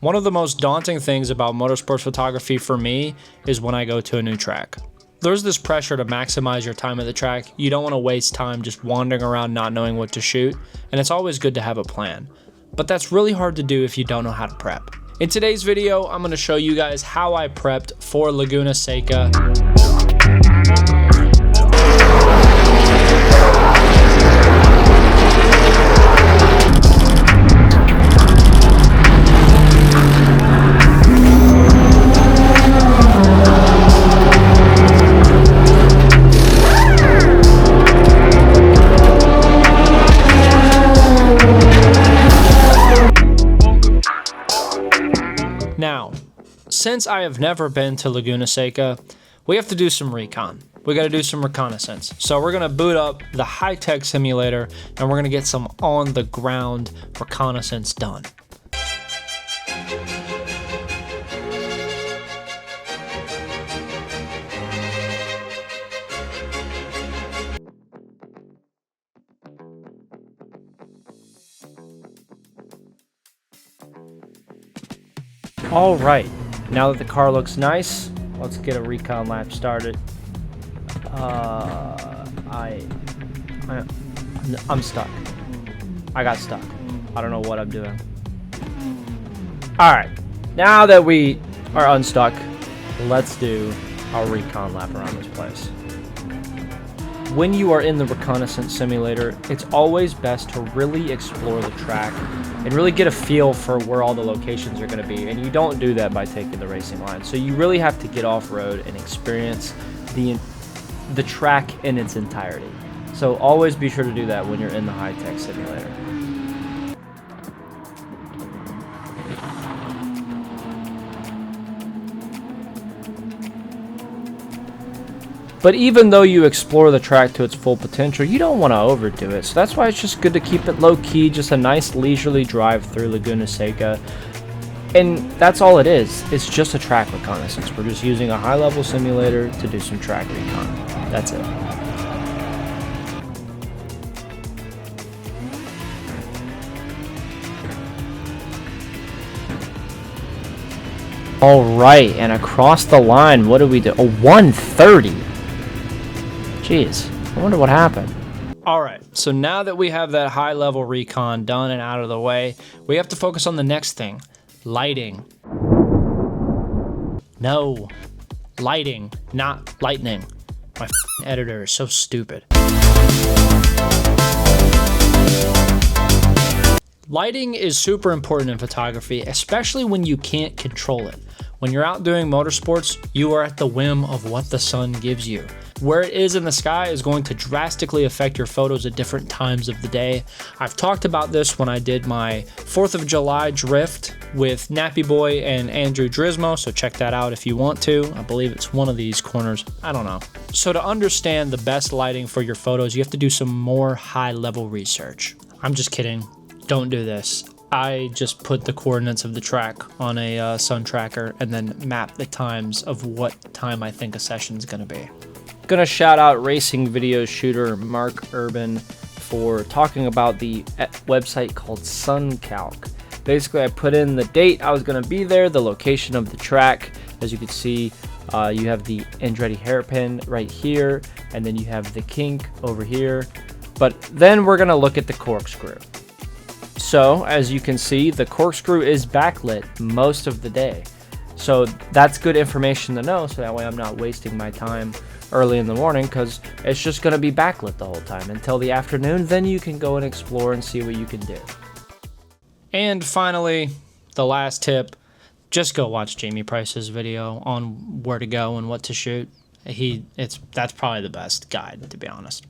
One of the most daunting things about motorsports photography for me is when I go to a new track. There's this pressure to maximize your time at the track. You don't want to waste time just wandering around not knowing what to shoot, and it's always good to have a plan. But that's really hard to do if you don't know how to prep. In today's video, I'm going to show you guys how I prepped for Laguna Seca. Now, since I have never been to Laguna Seca, we have to do some recon. We got to do some reconnaissance. So we're going to boot up the high-tech simulator and we're going to get some on-the-ground reconnaissance done. All right, now that the car looks nice, let's get a recon lap started. I'm stuck. I got stuck. I don't know what I'm doing. All right, now that we are unstuck, let's do our recon lap around this place. When you are in the reconnaissance simulator, it's always best to really explore the track and really get a feel for where all the locations are going to be. And you don't do that by taking the racing line. So you really have to get off-road and experience the track in its entirety. So always be sure to do that when you're in the high-tech simulator. But even though you explore the track to its full potential, you don't want to overdo it. So that's why it's just good to keep it low-key, just a nice leisurely drive through Laguna Seca. And that's all it is. It's just a track reconnaissance. We're just using a high-level simulator to do some track recon. That's it. All right, and across the line, what do we do? A 130. Jeez, I wonder what happened. All right, so now that we have that high-level recon done and out of the way, we have to focus on the next thing, lighting. No, lighting, not lightning. My editor is so stupid. Lighting is super important in photography, especially when you can't control it. When you're out doing motorsports, you are at the whim of what the sun gives you. Where it is in the sky is going to drastically affect your photos at different times of the day. I've talked about this when I did my 4th of July drift with Nappy Boy and Andrew Drismo, so check that out if you want to. I believe it's one of these corners. I don't know. So to understand the best lighting for your photos, you have to do some more high-level research. I'm just kidding. Don't do this. I just put the coordinates of the track on a sun tracker and then map the times of what time I think a session's gonna be. Gonna shout out racing video shooter Mark Urban for talking about the website called SunCalc. Basically, I put in the date I was gonna be there, the location of the track. As you can see, you have the Andretti hairpin right here, and then you have the kink over here. But then we're gonna look at the corkscrew. So, as you can see, the corkscrew is backlit most of the day. So that's good information to know, so that way I'm not wasting my time early in the morning, because it's just going to be backlit the whole time until the afternoon. Then you can go and explore and see what you can do. And finally, the last tip, just go watch Jamie Price's video on where to go and what to shoot. That's probably the best guide, to be honest.